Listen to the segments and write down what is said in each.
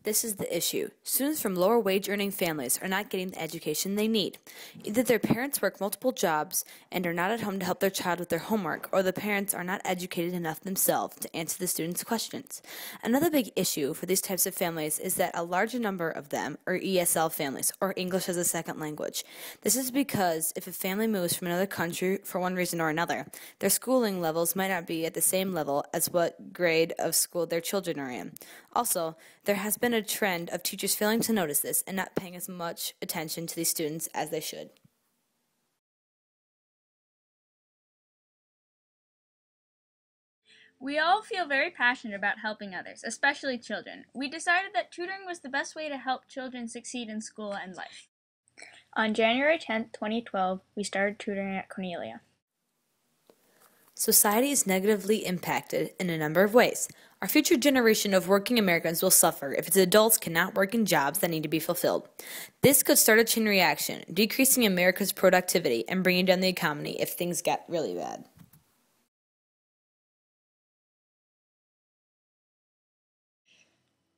This is the issue. Students from lower wage earning families are not getting the education they need. Either their parents work multiple jobs and are not at home to help their child with their homework, or the parents are not educated enough themselves to answer the students' questions. Another big issue for these types of families is that a large number of them are ESL families, or English as a second language. This is because if a family moves from another country for one reason or another, their schooling levels might not be at the same level as what grade of school their children are in. Also, there has been a trend of teachers failing to notice this and not paying as much attention to these students as they should. We all feel very passionate about helping others, especially children. We decided that tutoring was the best way to help children succeed in school and life. On January 10th, 2012, we started tutoring at Cornelia. Society is negatively impacted in a number of ways. Our future generation of working Americans will suffer if its adults cannot work in jobs that need to be fulfilled. This could start a chain reaction, decreasing America's productivity and bringing down the economy if things get really bad.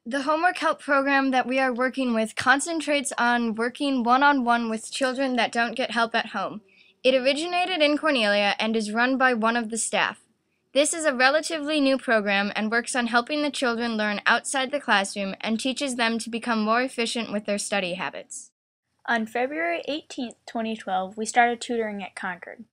The Homework Help program that we are working with concentrates on working one-on-one with children that don't get help at home. It originated in Cornelia and is run by one of the staff. This is a relatively new program and works on helping the children learn outside the classroom and teaches them to become more efficient with their study habits. On February 18th, 2012, we started tutoring at Concord.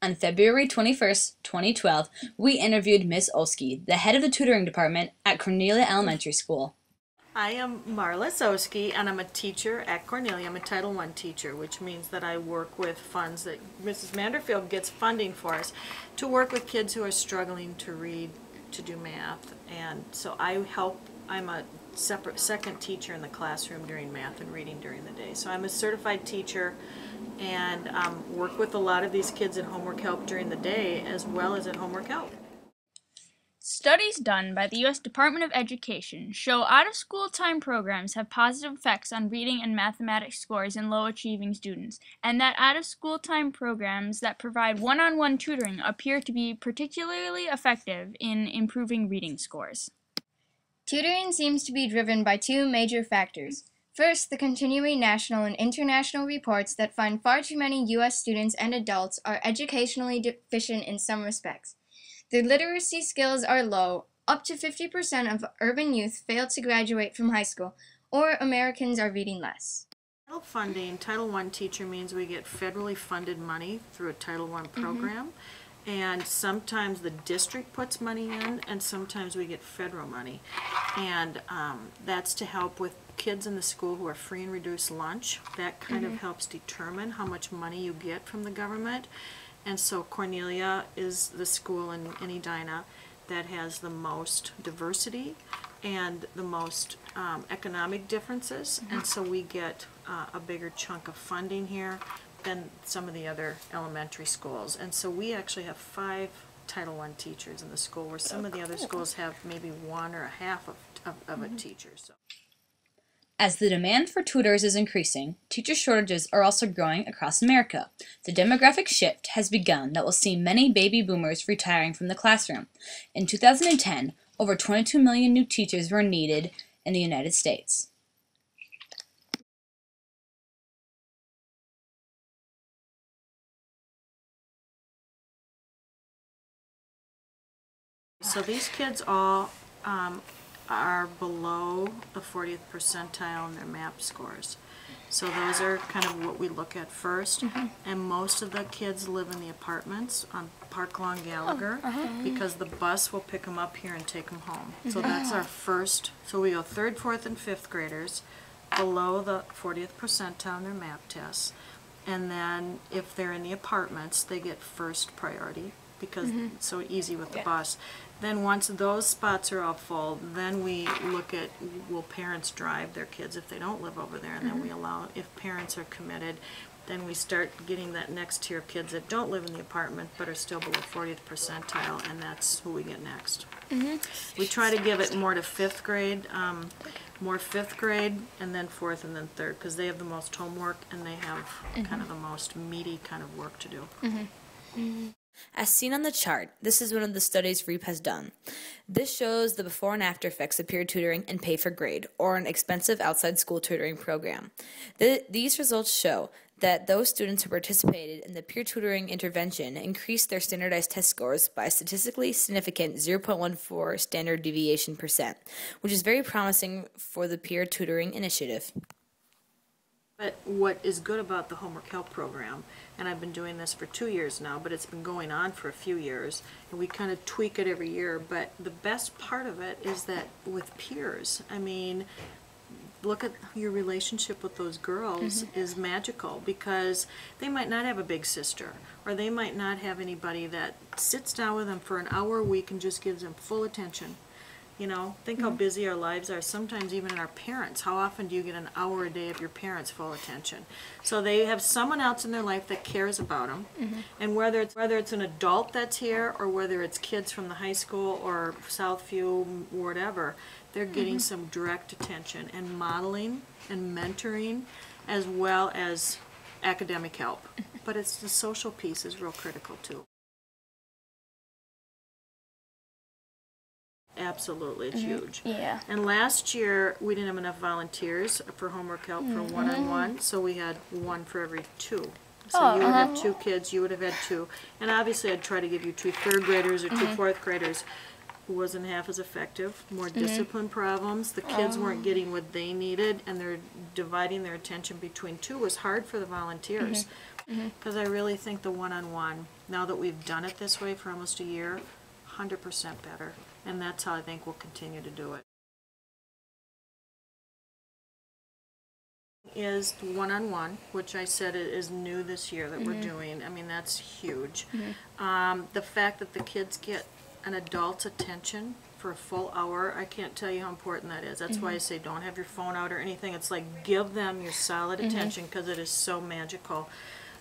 On February 21st, 2012, we interviewed Ms. Oski, the head of the tutoring department at Cornelia Elementary School. I am Marla Zoski, and I'm a teacher at Cornelia. I'm a Title I teacher, which means that I work with funds that Mrs. Manderfield gets funding for us to work with kids who are struggling to read, to do math. And so I'm a separate second teacher in the classroom during math and reading during the day. So I'm a certified teacher and work with a lot of these kids in Homework Help during the day as well as at Homework Help. Studies done by the U.S. Department of Education show out-of-school time programs have positive effects on reading and mathematics scores in low-achieving students, and that out-of-school time programs that provide one-on-one tutoring appear to be particularly effective in improving reading scores. Tutoring seems to be driven by two major factors. First, the continuing national and international reports that find far too many U.S. students and adults are educationally deficient in some respects. Their literacy skills are low. Up to 50% of urban youth fail to graduate from high school, or Americans are reading less. Title funding, Title I teacher means we get federally funded money through a Title I program. And sometimes the district puts money in, and sometimes we get federal money. And that's to help with kids in the school who are free and reduced lunch. That kind of helps determine how much money you get from the government. And so Cornelia is the school in Edina that has the most diversity and the most economic differences. And so we get a bigger chunk of funding here than some of the other elementary schools. And so we actually have 5 Title I teachers in the school, where some of the other schools have maybe 1 or a half of a teacher. So. As the demand for tutors is increasing, teacher shortages are also growing across America. The demographic shift has begun that will see many baby boomers retiring from the classroom. In 2010, over 22 million new teachers were needed in the United States. So these kids all are below the 40th percentile in their MAP scores. So those are kind of what we look at first. And most of the kids live in the apartments on Park Lawn Gallagher because the bus will pick them up here and take them home. So that's our first. So we go 3rd, 4th, and 5th graders below the 40th percentile in their MAP tests. And then if they're in the apartments, they get first priority because it's so easy with the bus. Then once those spots are all full, then we look at, will parents drive their kids if they don't live over there, and then we allow, if parents are committed, then we start getting that next tier of kids that don't live in the apartment but are still below 40th percentile, and that's who we get next. We try to give it more to 5th grade, more 5th grade, and then 4th and then 3rd, because they have the most homework and they have kind of the most meaty kind of work to do. As seen on the chart, this is one of the studies REAP has done. This shows the before and after effects of peer tutoring and pay for grade, or an expensive outside school tutoring program. These results show that those students who participated in the peer tutoring intervention increased their standardized test scores by a statistically significant 0.14 standard deviation %, which is very promising for the peer tutoring initiative. But what is good about the Homework Help program, and I've been doing this for 2 years now, but it's been going on for a few years, and we kind of tweak it every year, but the best part of it is that with peers, I mean, look at your relationship with those girls is magical, because they might not have a big sister, or they might not have anybody that sits down with them for an hour a week and just gives them full attention. You know, think how busy our lives are, sometimes even in our parents. How often do you get an hour a day of your parents' full attention? So they have someone else in their life that cares about them. And whether it's an adult that's here, or whether it's kids from the high school or Southview, whatever, they're getting some direct attention and modeling and mentoring, as well as academic help. But it's the social piece is real critical too. Absolutely, it's huge. Yeah. And last year, we didn't have enough volunteers for Homework Help for one-on-one, so we had one for every 2. So you would have 2 kids, you would have had 2. And obviously, I'd try to give you 2 third graders or 2 fourth graders. It wasn't half as effective, more discipline problems. The kids weren't getting what they needed, and they're dividing their attention between 2 was hard for the volunteers. Because I really think the one-on-one, now that we've done it this way for almost a year, 100% better. And that's how I think we'll continue to do it. Is one-on-one, which I said is new this year that we're doing. I mean, that's huge. The fact that the kids get an adult's attention for a full hour, I can't tell you how important that is. That's why I say don't have your phone out or anything. It's like give them your solid attention, because it is so magical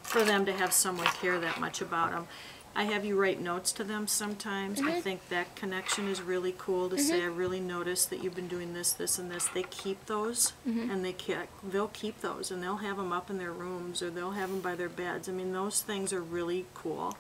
for them to have someone care that much about them. I have you write notes to them sometimes. I think that connection is really cool to say, I really noticed that you've been doing this, this, and this. They keep those, and they'll keep those, and they'll have them up in their rooms, or they'll have them by their beds. I mean, those things are really cool.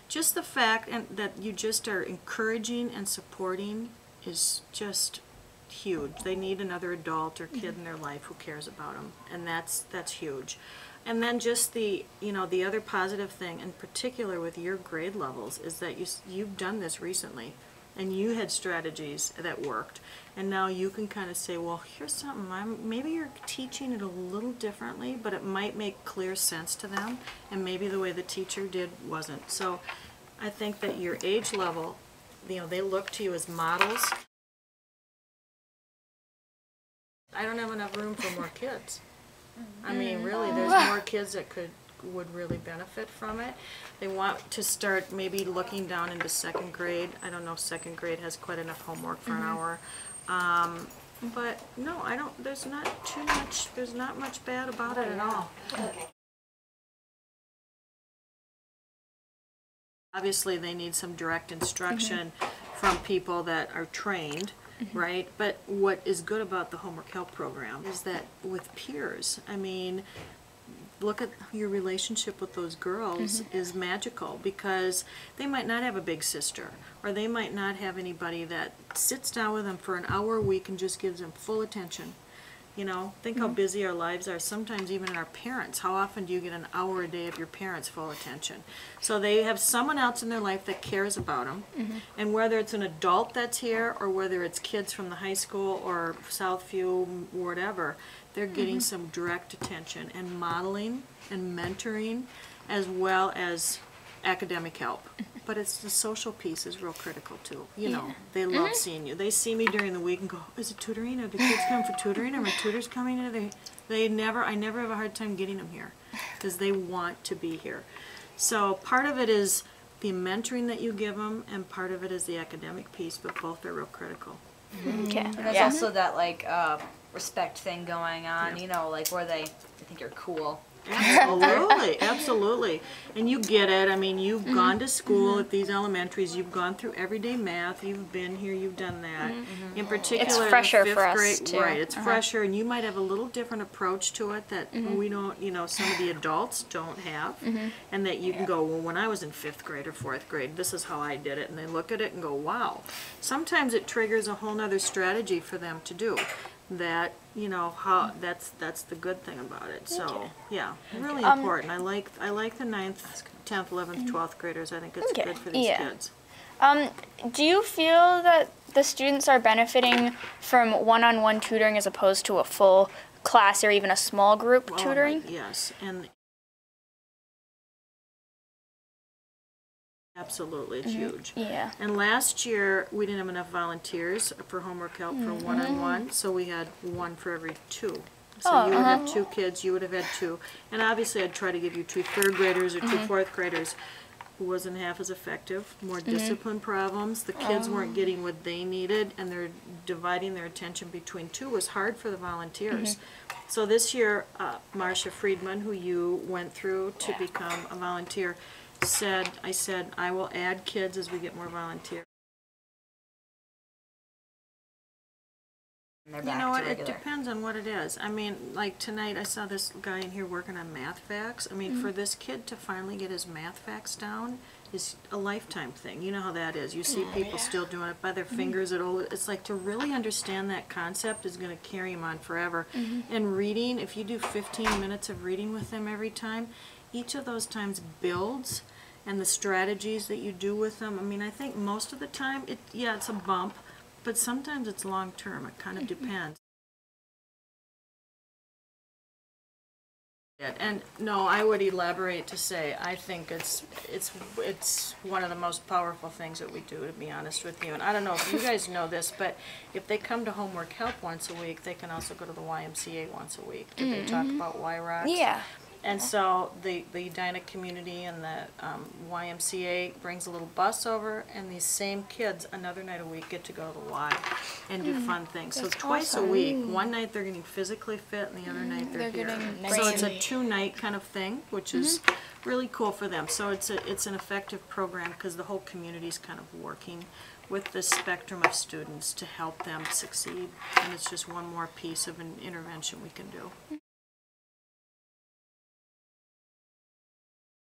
Just the fact that you just are encouraging and supporting is just huge. They need another adult or kid in their life who cares about them, and that's huge. And then just the other positive thing, in particular with your grade levels, is that you've done this recently, and you had strategies that worked, and now you can kind of say, well, here's something, maybe you're teaching it a little differently, but it might make clear sense to them, and maybe the way the teacher did wasn't. So I think that your age level, they look to you as models. I don't have enough room for more kids. I mean, really, there's more kids that would really benefit from it. They want to start maybe looking down into 2nd grade. I don't know if 2nd grade has quite enough homework for an hour. But no, there's not much bad about it at all. Obviously, they need some direct instruction from people that are trained. Right? But what is good about the Homework Help program is that with peers, I mean, look at your relationship with those girls is magical, because they might not have a big sister, or they might not have anybody that sits down with them for an hour a week and just gives them full attention. You know, think how busy our lives are, sometimes even in our parents. How often do you get an hour a day of your parents' full attention? So they have someone else in their life that cares about them. And whether it's an adult that's here, or whether it's kids from the high school or Southview, whatever, they're getting some direct attention and modeling and mentoring, as well as academic help. But it's the social piece is real critical too. You know, they love seeing you. They see me during the week and go, is it tutoring? Are the kids coming for tutoring? Are my tutors coming in? I never have a hard time getting them here, because they want to be here. So part of it is the mentoring that you give them, and part of it is the academic piece, but both are real critical. Okay. And there's also that respect thing going on, like where they think you're cool. Absolutely, absolutely. And you get it. I mean, you've gone to school at these elementaries. You've gone through everyday math. You've been here. You've done that. In particular, the fresher fifth for us, grade, too. right? It's fresher, and you might have a little different approach to it that we don't. You know, some of the adults don't have, and that you can go, well, when I was in fifth grade or fourth grade, this is how I did it, and they look at it and go, wow. Sometimes it triggers a whole nother strategy for them to do. That, you know, how that's the good thing about it. So yeah, really important. I like the 9th, 10th, 11th, 12th graders. I think it's good for these kids. Do you feel that the students are benefiting from one-on-one tutoring as opposed to a full class or even a small group tutoring? Yes, and absolutely, it's huge. Yeah. And last year, we didn't have enough volunteers for homework help for one-on-one, so we had one for every 2. So you would have 2 kids, you would have had 2. And obviously, I'd try to give you 2 third graders or 2 fourth graders. Wasn't half as effective, more discipline problems. The kids weren't getting what they needed, and they're dividing their attention between 2 was hard for the volunteers. So this year, Marcia Friedman, who you went through to become a volunteer, I said, I will add kids as we get more volunteers. You know what, it depends on what it is. I mean, like tonight I saw this guy in here working on math facts. I mean, for this kid to finally get his math facts down is a lifetime thing. You know how that is. You see people still doing it by their fingers. It's like to really understand that concept is going to carry him on forever. And reading, if you do 15 minutes of reading with them every time, each of those times builds, and the strategies that you do with them. I mean, I think most of the time, it's a bump, but sometimes it's long term. It kind of depends. And no, I would elaborate to say I think it's one of the most powerful things that we do, to be honest with you. And I don't know if you guys know this, but if they come to homework help once a week, they can also go to the YMCA once a week. Did they talk about Y-Rocks? Yeah. And so the Edina community and the YMCA brings a little bus over, and these same kids another night a week get to go to the Y and do fun things. So twice a week, one night they're getting physically fit, and the other night they're here. So it's a 2-night kind of thing, which is really cool for them. So it's an effective program because the whole community is kind of working with the spectrum of students to help them succeed. And it's just one more piece of an intervention we can do.